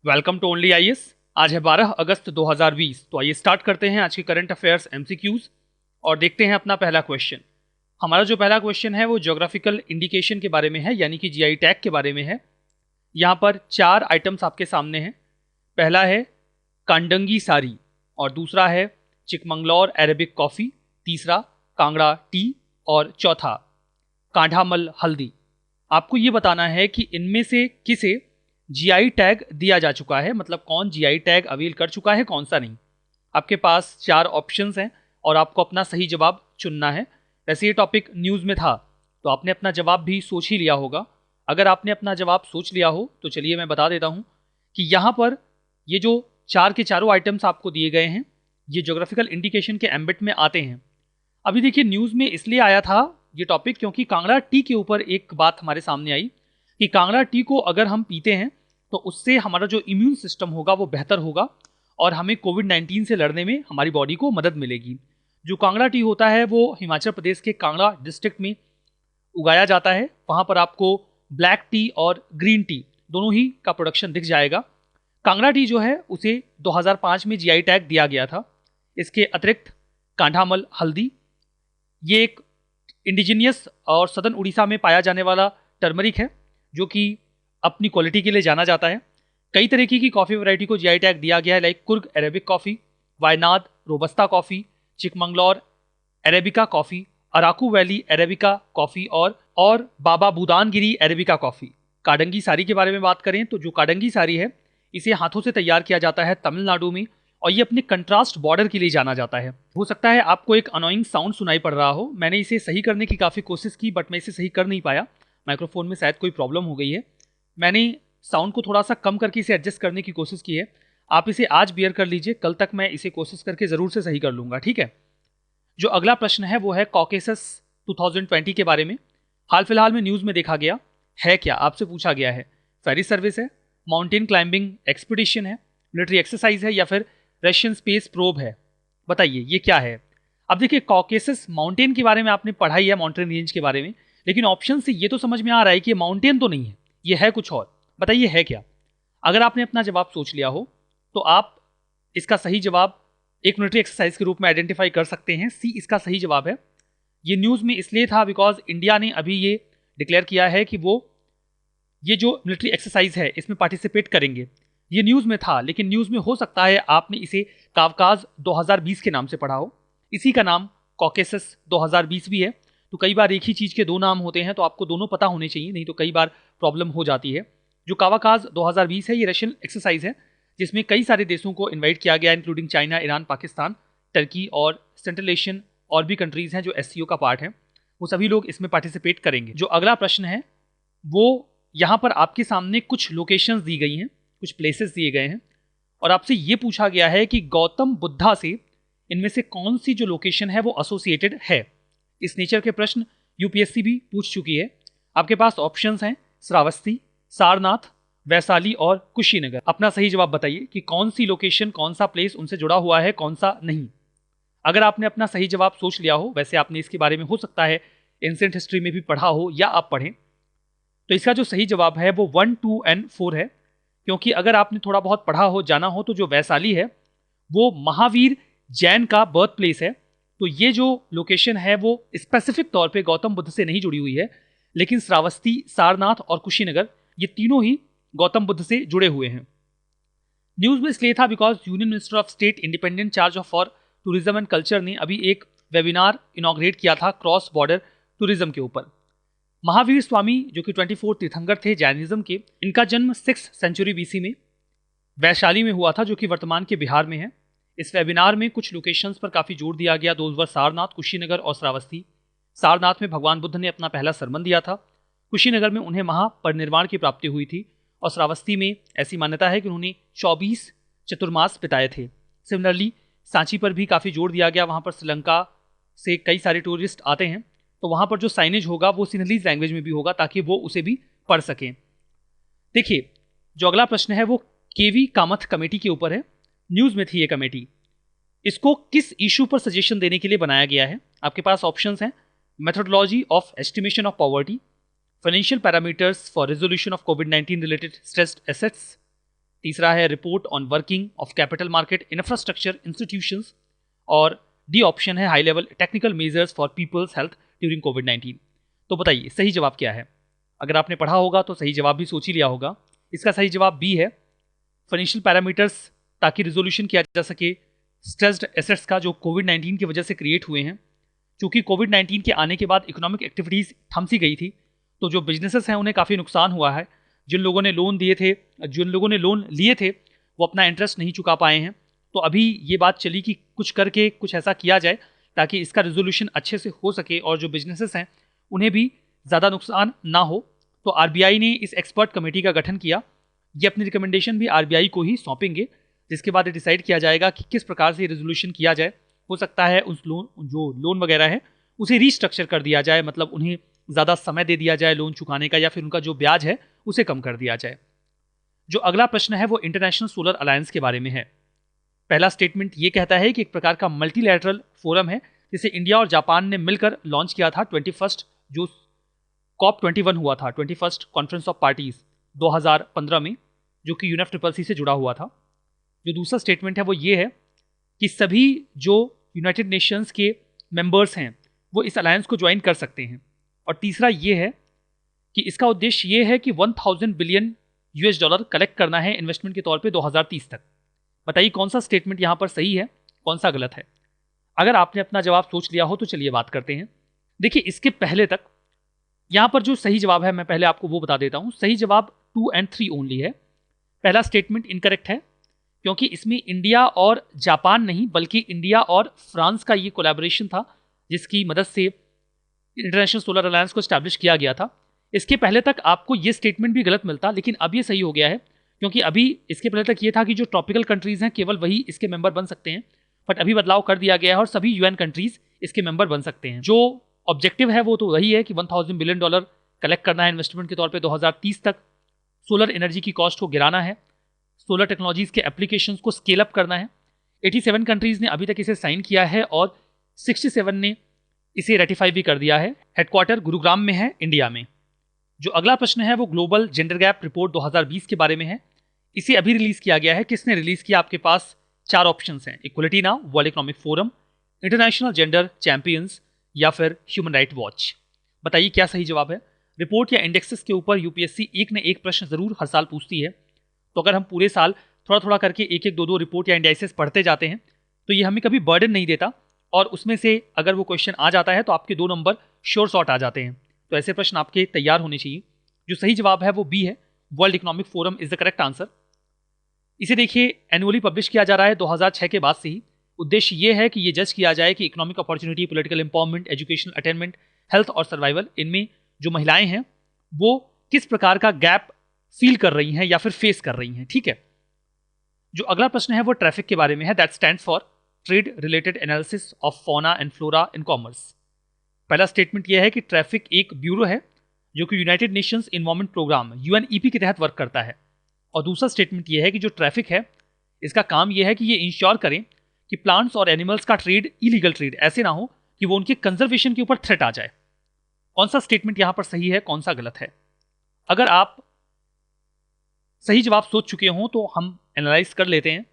Welcome to only IAS. आज है 12 अगस्त 2020। तो आइए स्टार्ट करते हैं आज की करंट अफेयर्स एमसीक्यूज और देखते हैं अपना पहला क्वेश्चन। हमारा जो पहला क्वेश्चन है वो ज्योग्राफिकल इंडिकेशन के बारे में है, यानी कि जीआई टैग के बारे में है। यहाँ पर 4 आइटम्स आपके सामने हैं। पहला है कांडंगी सारी, और दूसरा है चिकमंगलौर अरेबिक कॉफ़ी, तीसरा कांगड़ा टी और चौथा कांढामल हल्दी। आपको ये बताना है कि इनमें से किसे जीआई टैग दिया जा चुका है, मतलब कौन जीआई टैग अवेल कर चुका है, कौन सा नहीं। आपके पास 4 ऑप्शंस हैं और आपको अपना सही जवाब चुनना है। वैसे ये टॉपिक न्यूज़ में था तो आपने अपना जवाब भी सोच ही लिया होगा। अगर आपने अपना जवाब सोच लिया हो तो चलिए मैं बता देता हूँ कि यहाँ पर ये जो 4 के चारों आइटम्स आपको दिए गए हैं ये ज्योग्राफिकल इंडिकेशन के एम्बिट में आते हैं। अभी देखिए न्यूज़ में इसलिए आया था ये टॉपिक क्योंकि कांगड़ा टी के ऊपर एक बात हमारे सामने आई कि कांगड़ा टी को अगर हम पीते हैं तो उससे हमारा जो इम्यून सिस्टम होगा वो बेहतर होगा और हमें कोविड-19 से लड़ने में हमारी बॉडी को मदद मिलेगी। जो कांगड़ा टी होता है वो हिमाचल प्रदेश के कांगड़ा डिस्ट्रिक्ट में उगाया जाता है। वहाँ पर आपको ब्लैक टी और ग्रीन टी दोनों ही का प्रोडक्शन दिख जाएगा। कांगड़ा टी जो है उसे 2005 में जीआई टैग दिया गया था। इसके अतिरिक्त कांढामल हल्दी, ये एक इंडिजीनियस और सदर्न उड़ीसा में पाया जाने वाला टर्मरिक है जो कि अपनी क्वालिटी के लिए जाना जाता है। कई तरीके की कॉफ़ी वैरायटी को जीआई टैग दिया गया है, like Coorg arabic coffee, Wayanad robusta coffee, Chikmagalur arabica coffee, Araku valley arabica coffee और बाबा बुदानगिरी अरेबिका कॉफ़ी। काडंगी सारी के बारे में बात करें तो जो काडंगी सारी है इसे हाथों से तैयार किया जाता है तमिलनाडु में और ये अपने कंट्रास्ट बॉर्डर के लिए जाना जाता है। हो सकता है आपको एक अनोइंग साउंड सुनाई पड़ रहा हो। मैंने इसे सही करने की काफ़ी कोशिश की बट मैं इसे सही कर नहीं पाया। माइक्रोफोन में शायद कोई प्रॉब्लम हो गई है। मैंने साउंड को थोड़ा सा कम करके इसे एडजस्ट करने की कोशिश की है। आप इसे आज बियर कर लीजिए, कल तक मैं इसे कोशिश करके ज़रूर से सही कर लूँगा, ठीक है। जो अगला प्रश्न है वो है कॉकेसस 2020 के बारे में। हाल फिलहाल में न्यूज़ में देखा गया है क्या, आपसे पूछा गया है। फेरी सर्विस है, माउंटेन क्लाइंबिंग एक्सपीडिशन है, मिलिट्री एक्सरसाइज है या फिर रशियन स्पेस प्रोब है। बताइए ये क्या है। अब देखिए कॉकेसस माउंटेन के बारे में आपने पढ़ाई है, माउंटेन रेंज के बारे में, लेकिन ऑप्शन से ये तो समझ में आ रहा है कि ये माउंटेन तो नहीं है, ये है कुछ और। बताइए है क्या। अगर आपने अपना जवाब सोच लिया हो तो आप इसका सही जवाब एक मिलिट्री एक्सरसाइज के रूप में आइडेंटिफाई कर सकते हैं। सी इसका सही जवाब है। ये न्यूज़ में इसलिए था बिकॉज इंडिया ने अभी ये डिक्लेयर किया है कि वो ये जो मिलिट्री एक्सरसाइज है इसमें पार्टिसिपेट करेंगे। ये न्यूज़ में था, लेकिन न्यूज़ में हो सकता है आपने इसे कावकाज 2020 के नाम से पढ़ा हो। इसी का नाम कॉकेसस 2020 भी है। तो कई बार एक ही चीज़ के 2 नाम होते हैं तो आपको दोनों पता होने चाहिए, नहीं तो कई बार प्रॉब्लम हो जाती है। जो कावाकाज 2020 है ये रशियन एक्सरसाइज है जिसमें कई सारे देशों को इन्वाइट किया गया, including China, Iran, Pakistan, Turkey और सेंट्रल एशियन और भी कंट्रीज़ हैं जो एससीओ का पार्ट है। वो सभी लोग इसमें पार्टिसिपेट करेंगे। जो अगला प्रश्न है वो यहाँ पर आपके सामने कुछ लोकेशंस दी गई हैं, कुछ प्लेसेस दिए गए हैं और आपसे ये पूछा गया है कि गौतम बुद्धा से इनमें से कौन सी जो लोकेशन है वो एसोसिएटेड है। इस नेचर के प्रश्न यूपीएससी भी पूछ चुकी है। आपके पास ऑप्शंस हैं श्रावस्ती, सारनाथ, वैशाली और कुशीनगर। अपना सही जवाब बताइए कि कौन सी लोकेशन, कौन सा प्लेस उनसे जुड़ा हुआ है, कौन सा नहीं। अगर आपने अपना सही जवाब सोच लिया हो, वैसे आपने इसके बारे में हो सकता है एंशिएंट हिस्ट्री में भी पढ़ा हो या आप पढ़ें, तो इसका जो सही जवाब है वो 1, 2 एंड 4 है। क्योंकि अगर आपने थोड़ा बहुत पढ़ा हो, जाना हो, तो जो वैशाली है वो महावीर जैन का बर्थ प्लेस है। तो ये जो लोकेशन है वो स्पेसिफिक तौर पे गौतम बुद्ध से नहीं जुड़ी हुई है, लेकिन श्रावस्ती, सारनाथ और कुशीनगर ये तीनों ही गौतम बुद्ध से जुड़े हुए हैं। न्यूज़ में इसलिए था because union minister of state independent charge of for tourism and culture ने अभी एक वेबिनार इनॉग्रेट किया था क्रॉस बॉर्डर टूरिज्म के ऊपर। महावीर स्वामी जो कि 24 तीर्थंकर थे जैनिज्म के, इनका जन्म 6th सेंचुरी बीसी में वैशाली में हुआ था जो कि वर्तमान के बिहार में है। इस वेबिनार में कुछ लोकेशंस पर काफ़ी जोर दिया गया। दोज वर सारनाथ, कुशीनगर और श्रावस्ती। सारनाथ में भगवान बुद्ध ने अपना पहला सरमन दिया था, कुशीनगर में उन्हें महापरिनिर्वाण की प्राप्ति हुई थी और श्रावस्ती में ऐसी मान्यता है कि उन्होंने 24 चतुर्मास बिताए थे। सिमिलरली सांची पर भी काफ़ी जोर दिया गया। वहाँ पर श्रीलंका से कई सारे टूरिस्ट आते हैं, तो वहाँ पर जो साइनेज होगा वो सिनलीज लैंग्वेज में भी होगा ताकि वो उसे भी पढ़ सकें। देखिए जो अगला प्रश्न है वो केवी कामथ कमेटी के ऊपर है। न्यूज़ में थी ये कमेटी। इसको किस इशू पर सजेशन देने के लिए बनाया गया है। आपके पास ऑप्शंस हैं methodology of estimation of poverty, financial parameters for resolution of कोविड-19 रिलेटेड स्ट्रेस्ड एसेट्स, तीसरा है report on working of capital market infrastructure institutions, और डी ऑप्शन है high level technical measures for people's health during कोविड-19। तो बताइए सही जवाब क्या है? अगर आपने पढ़ा होगा तो सही जवाब भी सोच ही लिया होगा। इसका सही जवाब बी है, फाइनेंशियल पैरामीटर्स, ताकि रिजोल्यूशन किया जा सके स्ट्रेस्ड एसेट्स का जो कोविड-19 की वजह से क्रिएट हुए हैं। क्योंकि कोविड-19 के आने के बाद इकोनॉमिक एक्टिविटीज़ थम सी गई थी, तो जो बिजनेसेस हैं उन्हें काफ़ी नुकसान हुआ है। जिन लोगों ने लोन लिए थे वो अपना इंटरेस्ट नहीं चुका पाए हैं। तो अभी ये बात चली कि कुछ करके कुछ ऐसा किया जाए ताकि इसका रिजोल्यूशन अच्छे से हो सके और जो बिजनेसेस हैं उन्हें भी ज़्यादा नुकसान ना हो। तो आरबीआई ने इस एक्सपर्ट कमेटी का गठन किया। ये अपनी रिकमेंडेशन भी आरबीआई को ही सौंपेंगे, जिसके बाद डिसाइड किया जाएगा कि किस प्रकार से रिजोल्यूशन किया जाए। हो सकता है उस लोन वगैरह है उसे रीस्ट्रक्चर कर दिया जाए, मतलब उन्हें ज़्यादा समय दे दिया जाए लोन चुकाने का, या फिर उनका जो ब्याज है उसे कम कर दिया जाए। जो अगला प्रश्न है वो इंटरनेशनल सोलर अलायंस के बारे में है। पहला स्टेटमेंट ये कहता है कि एक प्रकार का मल्टीलैटरल फोरम है जिसे इंडिया और जापान ने मिलकर लॉन्च किया था 21st जो COP21 हुआ था, 21st कॉन्फ्रेंस ऑफ पार्टीज 2015 में, जो कि UNFCCC से जुड़ा हुआ था। जो दूसरा स्टेटमेंट है वो ये है कि सभी जो यूनाइटेड नेशंस के मेंबर्स हैं वो इस अलायंस को ज्वाइन कर सकते हैं। और तीसरा ये है कि इसका उद्देश्य ये है कि 1000 बिलियन US$ कलेक्ट करना है इन्वेस्टमेंट के तौर पे 2030 तक। बताइए कौन सा स्टेटमेंट यहाँ पर सही है, कौन सा गलत है? अगर आपने अपना जवाब सोच लिया हो तो चलिए बात करते हैं। देखिए इसके पहले तक यहाँ पर जो सही जवाब है मैं पहले आपको वो बता देता हूँ। सही जवाब 2 और 3 ओनली है। पहला स्टेटमेंट इनकरेक्ट है क्योंकि इसमें इंडिया और जापान नहीं बल्कि इंडिया और फ्रांस का ये कोलैबोरेशन था जिसकी मदद से इंटरनेशनल सोलर अलायंस को स्टैब्लिश किया गया था। इसके पहले तक आपको ये स्टेटमेंट भी गलत मिलता, लेकिन अब ये सही हो गया है क्योंकि अभी इसके पहले तक ये था कि जो ट्रॉपिकल कंट्रीज़ हैं केवल वही इसके मेंबर बन सकते हैं, बट अभी बदलाव कर दिया गया है और सभी UN कंट्रीज़ इसके मेंबर बन सकते हैं। जो ऑब्जेक्टिव है वो तो वही है कि $1000 बिलियन कलेक्ट करना है इन्वेस्टमेंट के तौर पे 2030 तक। सोलर एनर्जी की कॉस्ट को गिराना है, सोलर टेक्नोलॉजीज़ के एप्लीकेशंस को स्केल अप करना है। 87 कंट्रीज़ ने अभी तक इसे साइन किया है और 67 ने इसे रेटिफाई भी कर दिया है। हेडक्वार्टर गुरुग्राम में है, इंडिया में। जो अगला प्रश्न है वो ग्लोबल जेंडर गैप रिपोर्ट 2020 के बारे में है। इसे अभी रिलीज किया गया है। किसने रिलीज किया? आपके पास 4 ऑप्शंस हैं, equality now, world economic forum, international gender champions या फिर ह्यूमन राइट वॉच। बताइए क्या सही जवाब है? रिपोर्ट या इंडेक्सेस के ऊपर यूपीएससी एक न एक प्रश्न जरूर हर साल पूछती है। तो अगर हम पूरे साल थोड़ा थोड़ा करके एक एक दो दो रिपोर्ट या इंडेक्सेस पढ़ते जाते हैं तो ये हमें कभी बर्डन नहीं देता, और उसमें से अगर वो क्वेश्चन आ जाता है तो आपके 2 नंबर श्योर शॉट आ जाते हैं। तो ऐसे प्रश्न आपके तैयार होने चाहिए। जो सही जवाब है वो बी है, world economic forum is the correct answer. इसे देखिए एनुअली पब्लिश किया जा रहा है 2006 के बाद से ही। उद्देश्य ये है कि ये जज किया जाए कि economic opportunity, political empowerment, educational attainment, health और सर्वाइवल, इनमें जो महिलाएं हैं वो किस प्रकार का गैप फील कर रही हैं या फिर फेस कर रही हैं। ठीक है। जो अगला प्रश्न है वो ट्रैफिक के बारे में है। That stands for trade related analysis of fauna and flora in commerce. पहला स्टेटमेंट यह है कि ट्रैफिक एक ब्यूरो है जो कि United Nations Environment Programme UNEP के तहत वर्क करता है। और दूसरा स्टेटमेंट यह है कि जो ट्रैफिक है इसका काम यह है कि ये इंश्योर करें कि प्लांट्स और एनिमल्स का ट्रेड, इलीगल ट्रेड ऐसे ना हो कि वो उनके कंजर्वेशन के ऊपर थ्रेट आ जाए। कौन सा स्टेटमेंट यहां पर सही है, कौन सा गलत है? अगर आप सही जवाब सोच चुके हों तो हम एनालाइज कर लेते हैं।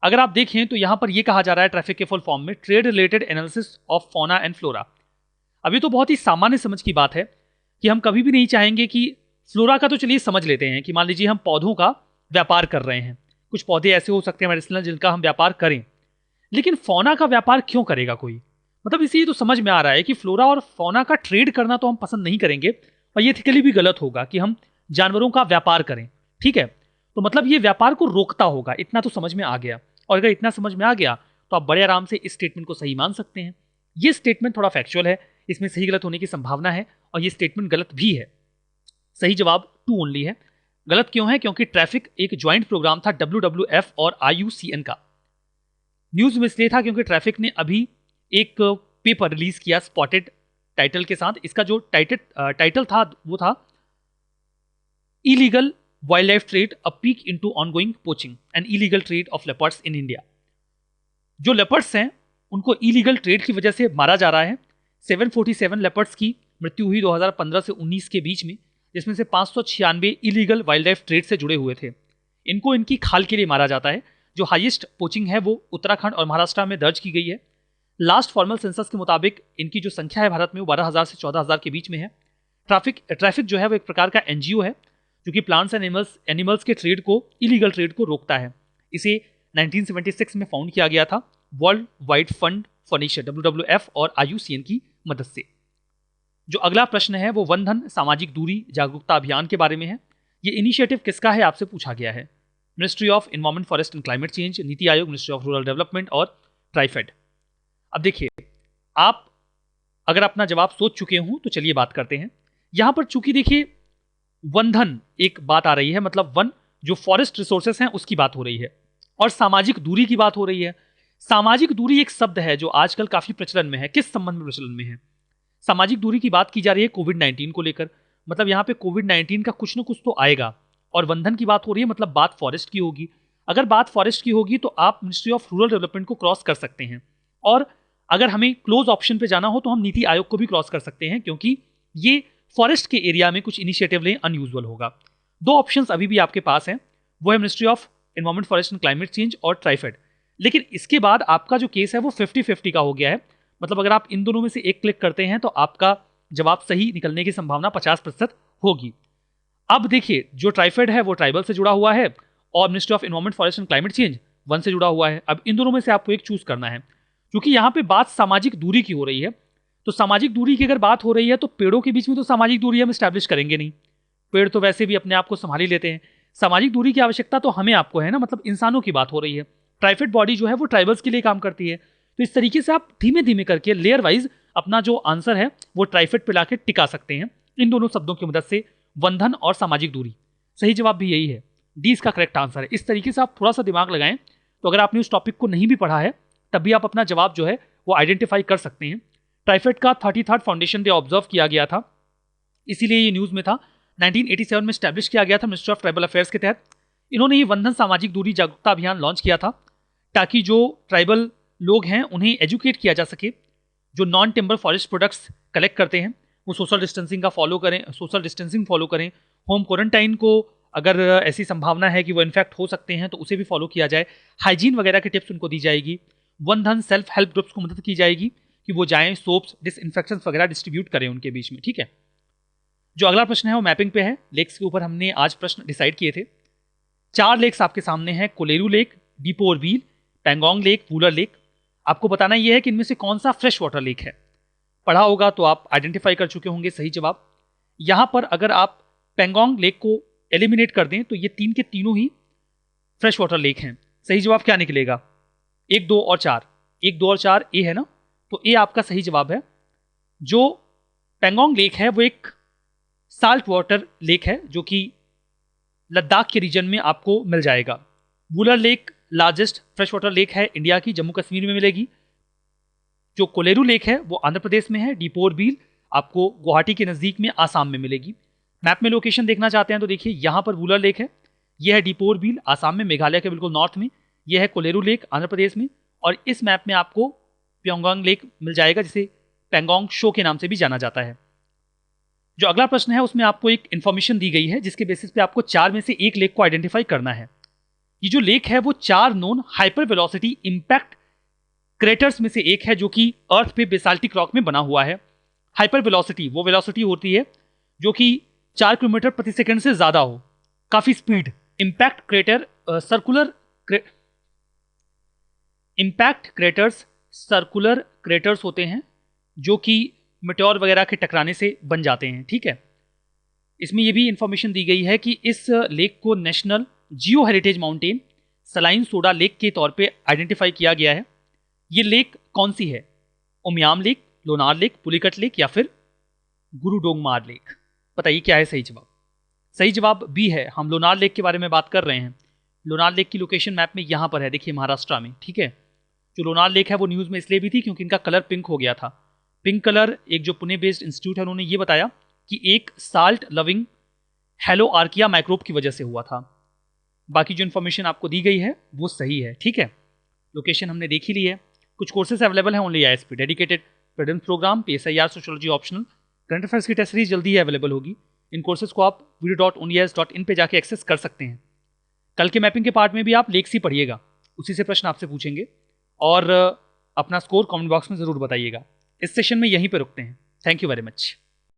अगर आप देखें तो यहां पर यह कहा जा रहा है ट्रैफिक के फुल फॉर्म में trade related analysis of fauna and flora. अभी तो बहुत ही सामान्य समझ की बात है कि हम कभी भी नहीं चाहेंगे कि फ्लोरा का तो चलिए समझ लेते हैं कि मान लीजिए हम पौधों का व्यापार कर रहे हैं, कुछ पौधे ऐसे हो सकते हैं मेडिसिनल जिनका हम व्यापार करें, लेकिन फौना का व्यापार क्यों करेगा कोई? मतलब इसी तो समझ में आ रहा है कि फ्लोरा और फौना का ट्रेड करना तो हम पसंद नहीं करेंगे और ये एथिकली भी गलत होगा कि हम जानवरों का व्यापार करें। ठीक है, तो मतलब ये व्यापार को रोकता होगा, इतना तो समझ में आ गया। और अगर इतना समझ में आ गया तो आप बड़े आराम से इस स्टेटमेंट को सही मान सकते हैं। ये स्टेटमेंट थोड़ा फैक्चुअल है, इसमें सही गलत होने की संभावना है और ये स्टेटमेंट गलत भी है। सही जवाब 2 ओनली है। गलत क्यों है? क्योंकि ट्रैफिक एक ज्वाइंट प्रोग्राम था WWF और IUCN का। न्यूज में इसलिए था क्योंकि ट्रैफिक ने अभी एक पेपर रिलीज किया स्पॉटेड टाइटल के साथ। इसका जो टाइटल था वो था illegal wild life trade, a peak into ongoing poaching and illegal trade off leopards in India. जो लेपर्ड्स हैं उनको इलीगल ट्रेड की वजह से मारा जा रहा है। 747 लेपर्ड्स की मृत्यु हुई 2015 से 19 के बीच में, जिसमें से 596 इलीगल वाइल्ड लाइफ ट्रेड से जुड़े हुए थे। इनको इनकी खाल के लिए मारा जाता है। जो हाईएस्ट पोचिंग है वो उत्तराखंड और महाराष्ट्र में दर्ज की गई है। लास्ट फॉर्मल सेंसस के मुताबिक इनकी जो संख्या है भारत में वो 12,000 से 14,000 के बीच में है। ट्रैफिक जो है वो एक प्रकार का एनजीओ है जो कि प्लांट्स एंड एनिमल्स के ट्रेड को, इलीगल ट्रेड को रोकता है। इसे 1976 में फाउंड किया गया था world wide fund for nature WWF और IUCN की मदद से। जो अगला प्रश्न है वो वन धन सामाजिक दूरी जागरूकता अभियान के बारे में है। ये इनिशिएटिव किसका है आपसे पूछा गया है। Ministry of environment, forest and climate change, NITI Aayog, ministry of rural development और ट्राइफेड। अब देखिए, आप अगर अपना जवाब सोच चुके हों तो चलिए बात करते हैं। यहां पर चूंकि देखिए वन धन एक बात आ रही है, मतलब वन जो फॉरेस्ट रिसोर्सेस हैं उसकी बात हो रही है, और सामाजिक दूरी की बात हो रही है। सामाजिक दूरी एक शब्द है जो आजकल काफी प्रचलन में है। किस संबंध में प्रचलन में है? सामाजिक दूरी की बात की जा रही है कोविड-19 को लेकर, मतलब यहाँ पे कोविड-19 का कुछ ना कुछ तो आएगा, और वंधन की बात हो रही है, मतलब बात फॉरेस्ट की होगी। अगर बात फॉरेस्ट की होगी तो आप मिनिस्ट्री ऑफ रूरल डेवलपमेंट को क्रॉस कर सकते हैं, और अगर हमें क्लोज ऑप्शन पे जाना हो तो हम नीति आयोग को भी क्रॉस कर सकते हैं, क्योंकि ये फॉरेस्ट के एरिया में कुछ इनिशिएटिव लें, अनयूजुअल होगा। दो ऑप्शंस अभी भी आपके पास हैं, वो है ministry of environment, forest and climate change और ट्राइफेड। लेकिन इसके बाद आपका जो केस है वो 50-50 का हो गया है, मतलब अगर आप इन दोनों में से एक क्लिक करते हैं तो आपका जवाब सही निकलने की संभावना 50% होगी। अब देखिए, जो ट्राइफेड है वो ट्राइबल से जुड़ा हुआ है और ministry of environment, forest and climate change one से जुड़ा हुआ है। अब इन दोनों में से आपको एक चूज करना है, क्योंकि यहाँ पे बात सामाजिक दूरी की हो रही है। तो सामाजिक दूरी की अगर बात हो रही है तो पेड़ों के बीच में तो सामाजिक दूरी हम स्टैब्लिश करेंगे नहीं, पेड़ तो वैसे भी अपने आप को संभाल ही लेते हैं। सामाजिक दूरी की आवश्यकता तो हमें आपको है ना, मतलब इंसानों की बात हो रही है। ट्राइफेड बॉडी जो है वो ट्राइबल्स के लिए काम करती है। तो इस तरीके से आप धीमे धीमे करके लेयर वाइज अपना जो आंसर है वो ट्राइफेड पे लाके टिका सकते हैं इन दोनों शब्दों की मदद से, वंधन और सामाजिक दूरी। सही जवाब भी यही है, डी इसका करेक्ट आंसर है। इस तरीके से आप थोड़ा सा दिमाग लगाएं तो अगर आपने उस टॉपिक को नहीं भी पढ़ा है तब भी आप अपना जवाब जो है वो आइडेंटिफाई कर सकते हैं। ट्राइफेड का 33rd फाउंडेशन डे ऑब्जर्व किया गया था, इसीलिए ये न्यूज में था। 1987 में स्टैब्लिश किया गया था मिनिस्ट्री ऑफ ट्राइबल अफेयर्स के तहत। इन्होंने ये वंधन सामाजिक दूरी जागरूकता अभियान लॉन्च किया था ताकि जो ट्राइबल लोग हैं उन्हें एजुकेट किया जा सके। जो non timber forest products collect करते हैं वो सोशल डिस्टेंसिंग फॉलो करें। होम क्वारंटाइन को अगर ऐसी संभावना है कि वो इन्फेक्ट हो सकते हैं तो उसे भी फॉलो किया जाए। हाइजीन वगैरह की टिप्स उनको दी जाएगी। वन धन सेल्फ हेल्प ग्रुप्स को मदद की जाएगी कि वो जाएं, सोप्स, डिसइंफेक्शन वगैरह डिस्ट्रीब्यूट करें उनके बीच में। ठीक है, जो अगला प्रश्न है वो मैपिंग पे है। लेक्स के ऊपर हमने आज प्रश्न डिसाइड किए थे। 4 लेक्स आपके सामने हैं, Kolleru lake, Deepor Beel, Pangong lake, Wular lake. आपको बताना यह है कि इनमें से कौन सा फ्रेश वाटर लेक है। पढ़ा होगा तो आप आइडेंटिफाई कर चुके होंगे सही जवाब। यहां पर अगर आप पेंगोंग लेक को एलिमिनेट कर दें तो ये 3 के तीनों ही फ्रेश वाटर लेक हैं। सही जवाब क्या निकलेगा? 1, 2 और 4। 1, 2 और 4 ए है ना, तो ए आपका सही जवाब है। जो पेंगोंग लेक है वो एक साल्ट वाटर लेक है जो कि लद्दाख के रीजन में आपको मिल जाएगा। Wular lake largest fresh water lake है इंडिया की, जम्मू कश्मीर में मिलेगी। जो कोलेरू लेक है वो आंध्र प्रदेश में है। डीपोर व्हील आपको गुवाहाटी के नज़दीक में आसाम में मिलेगी। मैप में लोकेशन देखना चाहते हैं तो देखिए, यहाँ पर वूलर लेक है, यह है डीपोर व्हील आसाम में, मेघालय के बिल्कुल नॉर्थ में। यह है कोलेरू लेक आंध्र प्रदेश में, और इस मैप में आपको पेंगोंग लेक मिल जाएगा जिसे पेंगोंग शो के नाम से भी जाना जाता है। जो अगला प्रश्न है उसमें आपको एक इन्फॉर्मेशन दी गई है जिसके बेसिस पे आपको 4 में से एक लेक को आइडेंटिफाई करना है। ये जो लेक है वो 4 known hyper velocity impact craters में से एक है जो कि अर्थ पे बेसाल्टिक रॉक में बना हुआ है। हाइपर वेलोसिटी वो वेलोसिटी होती है जो कि 4 किलोमीटर प्रति सेकंड से ज्यादा हो, काफी speed. Impact craters circular craters होते हैं जो कि मेटेओर वगैरह के टकराने से बन जाते हैं। ठीक है, इसमें यह भी इंफॉर्मेशन दी गई है कि इस लेक को नेशनल जियो heritage mountain saline soda lake के तौर पे आइडेंटिफाई किया गया है। ये लेक कौन सी है? Umiam lake, Lonar lake, Pulicat lake या फिर गुरुडोंगमार लेक? बताइए क्या है सही जवाब? सही जवाब बी है, हम लोनार लेक के बारे में बात कर रहे हैं। लोनार लेक की लोकेशन मैप में यहाँ पर है, देखिए महाराष्ट्र में। ठीक है, जो लोनार लेक है वो न्यूज़ में इसलिए भी थी क्योंकि इनका कलर पिंक हो गया था। पिंक कलर एक जो पुणे बेस्ड इंस्टीट्यूट है उन्होंने ये बताया कि एक salt loving hello archaea microbe की वजह से हुआ था। बाकी जो इन्फॉर्मेशन आपको दी गई है वो सही है। ठीक है, लोकेशन हमने देख ही ली है। कुछ कोर्सेज अवेलेबल हैं only ISP dedicated prelims programme, PSIR sociology optional, current affairs की टेस्ट सीरीज जल्दी ही अवेलेबल होगी। इन कोर्सेज को आप video.unias.in पे जाके एक्सेस कर सकते हैं। कल के मैपिंग के पार्ट में भी आप लेक सी पढ़िएगा, उसी से प्रश्न आपसे पूछेंगे। और अपना स्कोर कमेंट बॉक्स में ज़रूर बताइएगा। इस सेशन में यहीं पे रुकते हैं। Thank you very much.